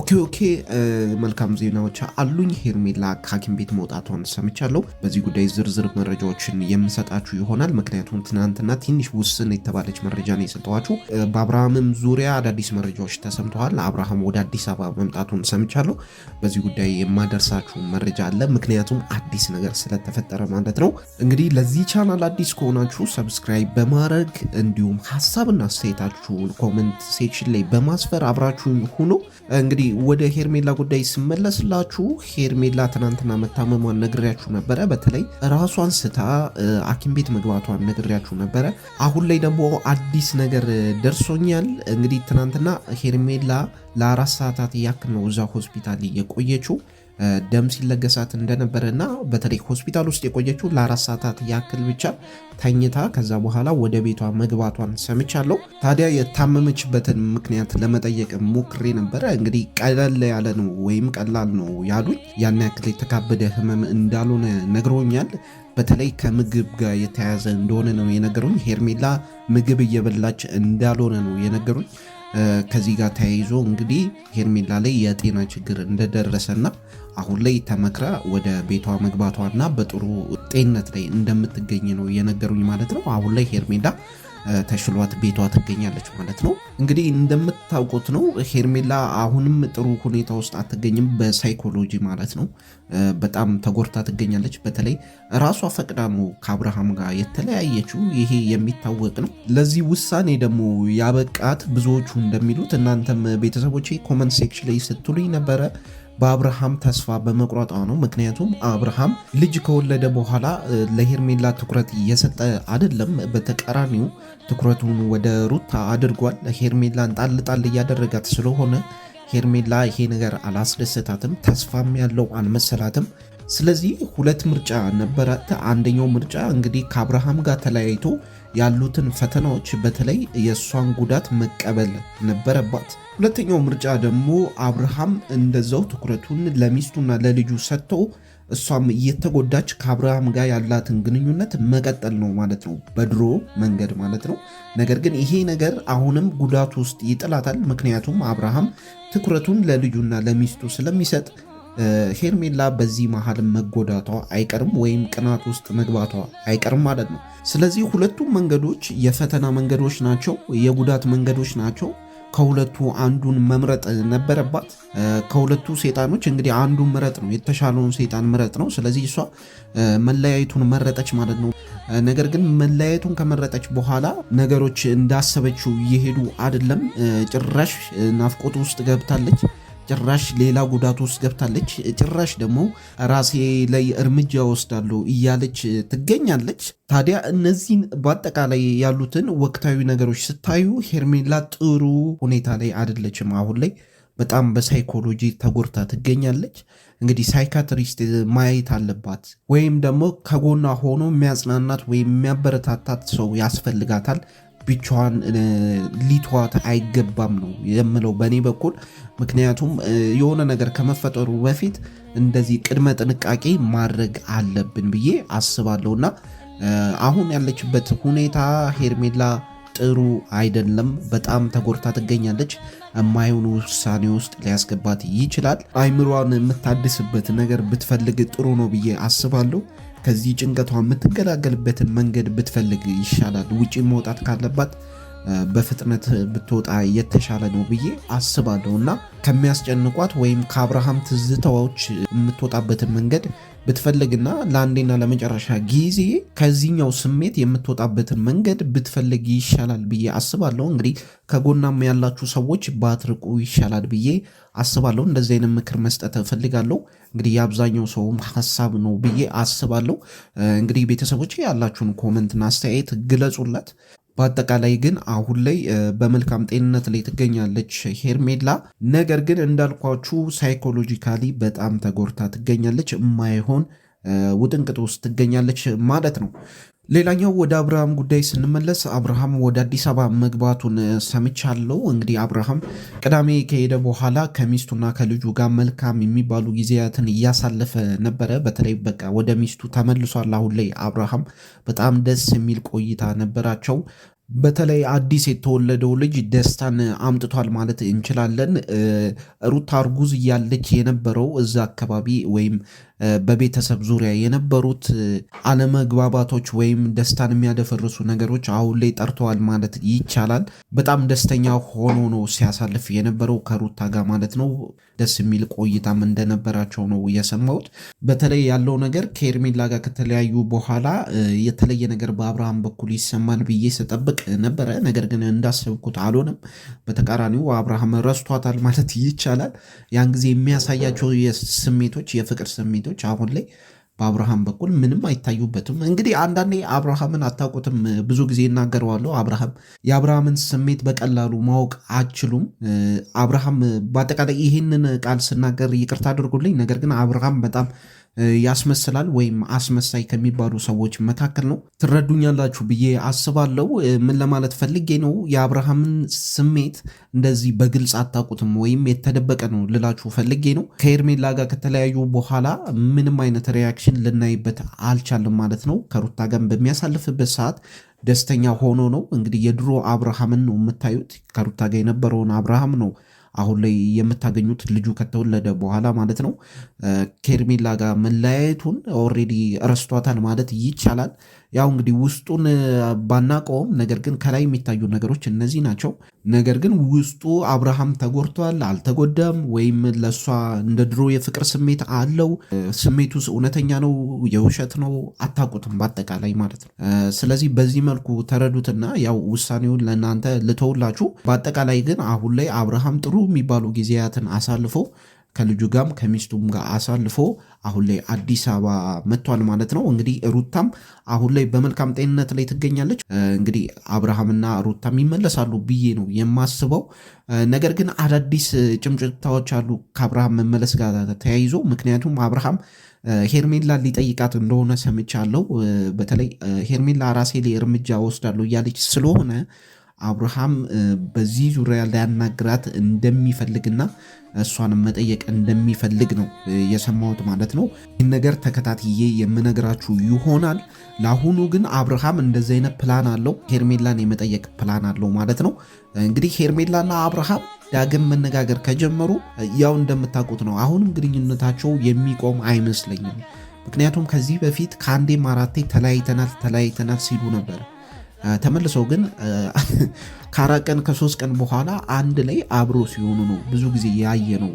ኦኬ መልካም ዜናዎች አሉኝ። ሄርሜላ ከሐኪም ቤት መውጣቷን ሰምቻለሁ። በዚህ ጉዳይ ዝርዝር መረጃዎችን የምሰጣችሁ ይሆናል። ምክንያቱም ትናንትና ትንሽ ውስን የተባለች መረጃ ነው የሰጠኋችሁ። በአብርሃምም ዙሪያ አዳዲስ መረጃዎች ተሰምተዋል። አብርሃም ወደ አዲስ አበባ መምጣቱን ሰምቻለሁ። በዚህ ጉዳይ የማደርሳችሁ መረጃ አለ። ምክንያቱም አዲስ ነገር ስለተፈጠረ ማለት ነው። እንግዲህ ለዚህ ቻናል አዲስ ከሆናችሁ ሰብስክራይብ በማድረግ እንዲሁም ሀሳብና አስተያየታችሁን ኮመንት ሴክሽን ላይ በማስፈር አብራችሁ ሁኑ። እንግዲህ ወደ ሄርሜላ ጉዳይ ስመለስላችሁ ሄርሜላ ትናንትና መታመሟን ነግሬያችሁ ነበረ። በተለይ ራሷን ስታ ሐኪም ቤት መግባቷን ነግሬያችሁ ነበረ። አሁን ላይ ደግሞ አዲስ ነገር ደርሶኛል። እንግዲህ ትናንትና ሄርሜላ ለ4 ሰዓታት ያክል ነው እዛ ሆስፒታል የቆየችው። ደም ሲለገሳት እንደነበረ እና በተለይ ሆስፒታል ውስጥ የቆየችው ለ4 ሰዓታት ያክል ብቻ ተኝታ ከዛ በኋላ ወደ ቤቷ መግባቷን ሰምቻለሁ። ታዲያ የታመመችበትን ምክንያት ለመጠየቅ ሞክሬ ነበረ። እንግዲህ ቀለል ያለ ነው ወይም ቀላል ነው ያሉኝ፣ ያን ያክል የተካበደ ህመም እንዳልሆነ ነግሮኛል። በተለይ ከምግብ ጋር የተያያዘ እንደሆነ ነው የነገሩኝ። ሄርሜላ ምግብ እየበላች እንዳልሆነ ነው የነገሩኝ። ከዚህ ጋር ተያይዞ እንግዲህ ሄርሜላ ላይ የጤና ችግር እንደደረሰና አሁን ላይ ተመክራ ወደ ቤቷ መግባቷና በጥሩ ጤንነት ላይ እንደምትገኝ ነው የነገሩኝ ማለት ነው። አሁን ላይ ሄርሜላ ተሽሏት ቤቷ ትገኛለች ማለት ነው። እንግዲህ እንደምታውቁት ነው ሄርሜላ አሁንም ጥሩ ሁኔታ ውስጥ አትገኝም፣ በሳይኮሎጂ ማለት ነው። በጣም ተጎድታ ትገኛለች። በተለይ ራሷ ፈቅዳ ነው ከአብርሃም ጋር የተለያየችው፣ ይሄ የሚታወቅ ነው። ለዚህ ውሳኔ ደግሞ ያበቃት ብዙዎቹ እንደሚሉት እናንተም ቤተሰቦቼ ኮመንት ሴክሽን ላይ ስትሉኝ ነበረ በአብርሃም ተስፋ በመቁረጧ ነው። ምክንያቱም አብርሃም ልጅ ከወለደ በኋላ ለሄርሜላ ትኩረት እየሰጠ አይደለም። በተቃራኒው ትኩረቱን ወደ ሩታ አድርጓል። ሄርሜላን ጣል እያደረጋት ስለሆነ ሄርሜላ ይሄ ነገር አላስደሰታትም፣ ተስፋም ያለው አልመሰላትም። ስለዚህ ሁለት ምርጫ ነበራት። አንደኛው ምርጫ እንግዲህ ከአብርሃም ጋር ተለያይቶ ያሉትን ፈተናዎች በተለይ የእሷን ጉዳት መቀበል ነበረባት። ሁለተኛው ምርጫ ደግሞ አብርሃም እንደዛው ትኩረቱን ለሚስቱና ለልጁ ሰጥቶ እሷም እየተጎዳች ከአብርሃም ጋር ያላትን ግንኙነት መቀጠል ነው ማለት ነው፣ በድሮ መንገድ ማለት ነው። ነገር ግን ይሄ ነገር አሁንም ጉዳት ውስጥ ይጥላታል። ምክንያቱም አብርሃም ትኩረቱን ለልጁና ለሚስቱ ስለሚሰጥ ሄርሜላ በዚህ መሃል መጎዳቷ አይቀርም ወይም ቅናት ውስጥ መግባቷ አይቀርም ማለት ነው። ስለዚህ ሁለቱም መንገዶች የፈተና መንገዶች ናቸው፣ የጉዳት መንገዶች ናቸው። ከሁለቱ አንዱን መምረጥ ነበረባት። ከሁለቱ ሴጣኖች እንግዲህ አንዱን ምረጥ ነው፣ የተሻለውን ሴጣን ምረጥ ነው። ስለዚህ እሷ መለያየቱን መረጠች ማለት ነው። ነገር ግን መለያየቱን ከመረጠች በኋላ ነገሮች እንዳሰበችው እየሄዱ አይደለም። ጭራሽ ናፍቆት ውስጥ ገብታለች። ጭራሽ ሌላ ጉዳት ውስጥ ገብታለች። ጭራሽ ደግሞ ራሴ ላይ እርምጃ ወስዳለሁ እያለች ትገኛለች። ታዲያ እነዚህን በአጠቃላይ ያሉትን ወቅታዊ ነገሮች ስታዩ ሄርሜላ ጥሩ ሁኔታ ላይ አይደለችም። አሁን ላይ በጣም በሳይኮሎጂ ተጎድታ ትገኛለች። እንግዲህ ሳይካትሪስት ማየት አለባት፣ ወይም ደግሞ ከጎኗ ሆኖ የሚያጽናናት ወይም የሚያበረታታት ሰው ያስፈልጋታል። ብቻዋን ሊተዋት አይገባም ነው የምለው በእኔ በኩል። ምክንያቱም የሆነ ነገር ከመፈጠሩ በፊት እንደዚህ ቅድመ ጥንቃቄ ማድረግ አለብን ብዬ አስባለሁና አሁን ያለችበት ሁኔታ ሄርሜላ ጥሩ አይደለም። በጣም ተጎድታ ትገኛለች። የማይሆኑ ውሳኔ ውስጥ ሊያስገባት ይችላል። አይምሯን የምታድስበት ነገር ብትፈልግ ጥሩ ነው ብዬ አስባለሁ። ከዚህ ጭንቀቷ የምትገላገልበትን መንገድ ብትፈልግ ይሻላል። ውጪ መውጣት ካለባት በፍጥነት ብትወጣ የተሻለ ነው ብዬ አስባለሁ እና ከሚያስጨንቋት ወይም ከአብርሃም ትዝታዎች የምትወጣበትን መንገድ ብትፈልግና ለአንዴና ለመጨረሻ ጊዜ ከዚህኛው ስሜት የምትወጣበትን መንገድ ብትፈልግ ይሻላል ብዬ አስባለሁ። እንግዲህ ከጎናም ያላችሁ ሰዎች ባትርቁ ይሻላል ብዬ አስባለሁ። እንደዚህ አይነት ምክር መስጠት እፈልጋለሁ። እንግዲህ የአብዛኛው ሰውም ሀሳብ ነው ብዬ አስባለሁ። እንግዲህ ቤተሰቦች ያላችሁን ኮመንትና አስተያየት ግለጹላት። በአጠቃላይ ግን አሁን ላይ በመልካም ጤንነት ላይ ትገኛለች ሄርሜላ። ነገር ግን እንዳልኳችሁ ሳይኮሎጂካሊ በጣም ተጎድታ ትገኛለች። የማይሆን ውጥንቅጥ ውስጥ ትገኛለች ማለት ነው። ሌላኛው ወደ አብርሃም ጉዳይ ስንመለስ አብርሃም ወደ አዲስ አበባ መግባቱን ሰምቻለሁ። እንግዲህ አብርሃም ቅዳሜ ከሄደ በኋላ ከሚስቱና ከልጁ ጋር መልካም የሚባሉ ጊዜያትን እያሳለፈ ነበረ። በተለይ በቃ ወደ ሚስቱ ተመልሷል። አሁን ላይ አብርሃም በጣም ደስ የሚል ቆይታ ነበራቸው። በተለይ አዲስ የተወለደው ልጅ ደስታን አምጥቷል ማለት እንችላለን። ሩታ እርጉዝ እያለች የነበረው እዛ አካባቢ ወይም በቤተሰብ ዙሪያ የነበሩት አለመግባባቶች ወይም ደስታን የሚያደፈርሱ ነገሮች አሁን ላይ ጠርተዋል ማለት ይቻላል። በጣም ደስተኛ ሆኖ ነው ሲያሳልፍ የነበረው ከሩታ ጋር ማለት ነው። ደስ የሚል ቆይታም እንደነበራቸው ነው የሰማሁት። በተለይ ያለው ነገር ከሄርሜላ ጋር ከተለያዩ በኋላ የተለየ ነገር በአብርሃም በኩል ይሰማል ብዬ ስጠብቅ ነበረ። ነገር ግን እንዳሰብኩት አልሆነም። በተቃራኒው አብርሃም ረስቷታል ማለት ይቻላል። ያን ጊዜ የሚያሳያቸው ስሜቶች፣ የፍቅር ስሜቶች አሁን ላይ በአብርሃም በኩል ምንም አይታዩበትም። እንግዲህ አንዳንዴ አብርሃምን አታውቁትም፣ ብዙ ጊዜ እናገረዋለሁ። የአብርሃምን ስሜት በቀላሉ ማወቅ አችሉም። አብርሃም በአጠቃላይ ይህንን ቃል ስናገር ይቅርታ አድርጉልኝ፣ ነገር ግን አብርሃም በጣም ያስመስላል ወይም አስመሳይ ከሚባሉ ሰዎች መካከል ነው። ትረዱኛላችሁ ብዬ አስባለሁ። ምን ለማለት ፈልጌ ነው፣ የአብርሃምን ስሜት እንደዚህ በግልጽ አታውቁትም ወይም የተደበቀ ነው ልላችሁ ፈልጌ ነው። ከሄርሜላ ጋር ከተለያዩ በኋላ ምንም አይነት ሪያክሽን ልናይበት አልቻልም ማለት ነው። ከሩታ ጋር በሚያሳልፍበት ሰዓት ደስተኛ ሆኖ ነው። እንግዲህ የድሮ አብርሃምን ነው የምታዩት። ከሩታ ጋር የነበረውን አብርሃም ነው አሁን ላይ የምታገኙት ልጁ ከተወለደ በኋላ ማለት ነው። ከሄርሜላ ጋር መለያየቱን ኦልሬዲ ረስቷታል ማለት ይቻላል። ያው እንግዲህ ውስጡን ባናቀውም ነገር ግን ከላይ የሚታዩ ነገሮች እነዚህ ናቸው። ነገር ግን ውስጡ አብርሃም ተጎድቷል አልተጎዳም፣ ወይም ለእሷ እንደ ድሮ የፍቅር ስሜት አለው? ስሜቱስ እውነተኛ ነው የውሸት ነው? አታውቁትም በአጠቃላይ ማለት ነው። ስለዚህ በዚህ መልኩ ተረዱትና ያው ውሳኔውን ለእናንተ ልተውላችሁ። በአጠቃላይ ግን አሁን ላይ አብርሃም ጥሩ የሚባሉ ጊዜያትን አሳልፎ ከልጁ ጋርም ከሚስቱም ጋር አሳልፎ አሁን ላይ አዲስ አበባ መጥቷል ማለት ነው። እንግዲህ ሩታም አሁን ላይ በመልካም ጤንነት ላይ ትገኛለች። እንግዲህ አብርሃምና ሩታም ይመለሳሉ ብዬ ነው የማስበው። ነገር ግን አዳዲስ ጭምጭታዎች አሉ ከአብርሃም መመለስ ጋር ተያይዞ። ምክንያቱም አብርሃም ሄርሜላ ሊጠይቃት እንደሆነ ሰምቻለሁ። በተለይ ሄርሜላ ራሴ ላይ እርምጃ ወስዳለሁ እያለች ስለሆነ አብርሃም በዚህ ዙሪያ ሊያናግራት እንደሚፈልግና እሷንም መጠየቅ እንደሚፈልግ ነው የሰማሁት ማለት ነው። ይህን ነገር ተከታትዬ የምነግራችሁ ይሆናል። ለአሁኑ ግን አብርሃም እንደዚህ አይነት ፕላን አለው፣ ሄርሜላን የመጠየቅ ፕላን አለው ማለት ነው። እንግዲህ ሄርሜላና አብርሃም ዳግም መነጋገር ከጀመሩ ያው እንደምታውቁት ነው። አሁንም ግንኙነታቸው የሚቆም አይመስለኝም። ምክንያቱም ከዚህ በፊት ከአንዴም አራቴ ተለያይተናል ሲሉ ነበር። ተመልሰው ግን ከ4 ቀን ከ3 ቀን በኋላ አንድ ላይ አብሮ ሲሆኑ ነው ብዙ ጊዜ ያየ ነው።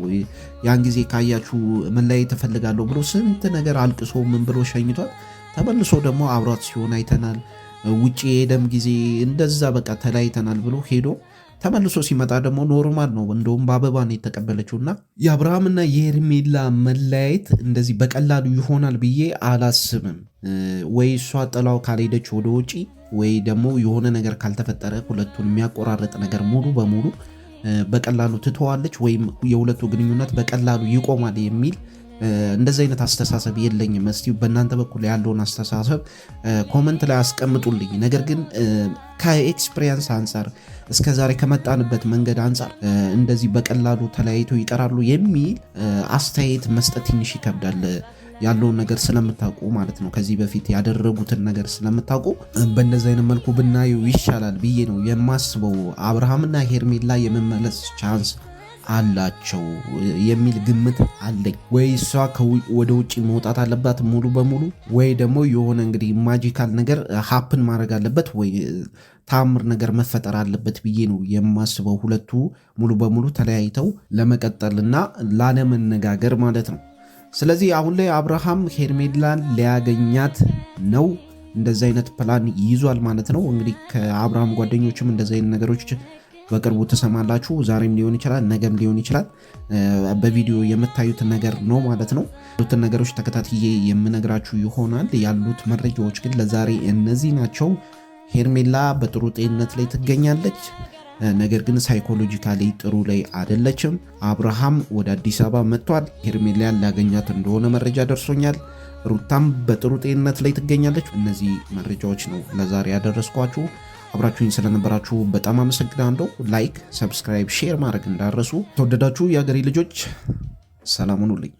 ያን ጊዜ ካያችሁ መለያየት እፈልጋለሁ ብሎ ስንት ነገር አልቅሶ ምን ብሎ ሸኝቷል። ተመልሶ ደግሞ አብሯት ሲሆን አይተናል። ውጭ የሄደም ጊዜ እንደዛ በቃ ተለያይተናል ብሎ ሄዶ ተመልሶ ሲመጣ ደግሞ ኖርማል ነው። እንደውም በአበባ ነው የተቀበለችውና የአብርሃምና የሄርሜላ መለያየት እንደዚህ በቀላሉ ይሆናል ብዬ አላስብም። ወይ እሷ ጥላው ካልሄደች ወደ ውጪ ወይ ደግሞ የሆነ ነገር ካልተፈጠረ ሁለቱን የሚያቆራረጥ ነገር ሙሉ በሙሉ በቀላሉ ትተዋለች ወይም የሁለቱ ግንኙነት በቀላሉ ይቆማል የሚል እንደዚህ አይነት አስተሳሰብ የለኝም። እስቲ በእናንተ በኩል ያለውን አስተሳሰብ ኮመንት ላይ አስቀምጡልኝ። ነገር ግን ከኤክስፒሪየንስ አንጻር እስከዛሬ ከመጣንበት መንገድ አንጻር እንደዚህ በቀላሉ ተለያይተው ይቀራሉ የሚል አስተያየት መስጠት ትንሽ ይከብዳል። ያለውን ነገር ስለምታውቁ ማለት ነው። ከዚህ በፊት ያደረጉትን ነገር ስለምታውቁ በእንደዚህ አይነት መልኩ ብናየው ይሻላል ብዬ ነው የማስበው። አብርሃምና ሄርሜላ የመመለስ ቻንስ አላቸው የሚል ግምት አለኝ። ወይ እሷ ወደ ውጭ መውጣት አለባት ሙሉ በሙሉ፣ ወይ ደግሞ የሆነ እንግዲህ ማጂካል ነገር ሀፕን ማድረግ አለበት፣ ወይ ታምር ነገር መፈጠር አለበት ብዬ ነው የማስበው። ሁለቱ ሙሉ በሙሉ ተለያይተው ለመቀጠልና ላለመነጋገር ማለት ነው። ስለዚህ አሁን ላይ አብርሃም ሄርሜላን ሊያገኛት ነው። እንደዚህ አይነት ፕላን ይዟል ማለት ነው። እንግዲህ ከአብርሃም ጓደኞችም እንደዚህ አይነት ነገሮች በቅርቡ ትሰማላችሁ። ዛሬም ሊሆን ይችላል፣ ነገም ሊሆን ይችላል። በቪዲዮ የምታዩት ነገር ነው ማለት ነው። ያሉትን ነገሮች ተከታትዬ የምነግራችሁ ይሆናል። ያሉት መረጃዎች ግን ለዛሬ እነዚህ ናቸው። ሄርሜላ በጥሩ ጤንነት ላይ ትገኛለች። ነገር ግን ሳይኮሎጂካሊ ጥሩ ላይ አይደለችም። አብርሃም ወደ አዲስ አበባ መጥቷል። ሄርሜላን ሊያገኛት እንደሆነ መረጃ ደርሶኛል። ሩታም በጥሩ ጤንነት ላይ ትገኛለች። እነዚህ መረጃዎች ነው ለዛሬ ያደረስኳችሁ። አብራችሁኝ ስለነበራችሁ በጣም አመሰግናለሁ። ላይክ፣ ሰብስክራይብ፣ ሼር ማድረግ እንዳረሱ። ተወደዳችሁ የሀገሬ ልጆች ሰላም ሁኑልኝ።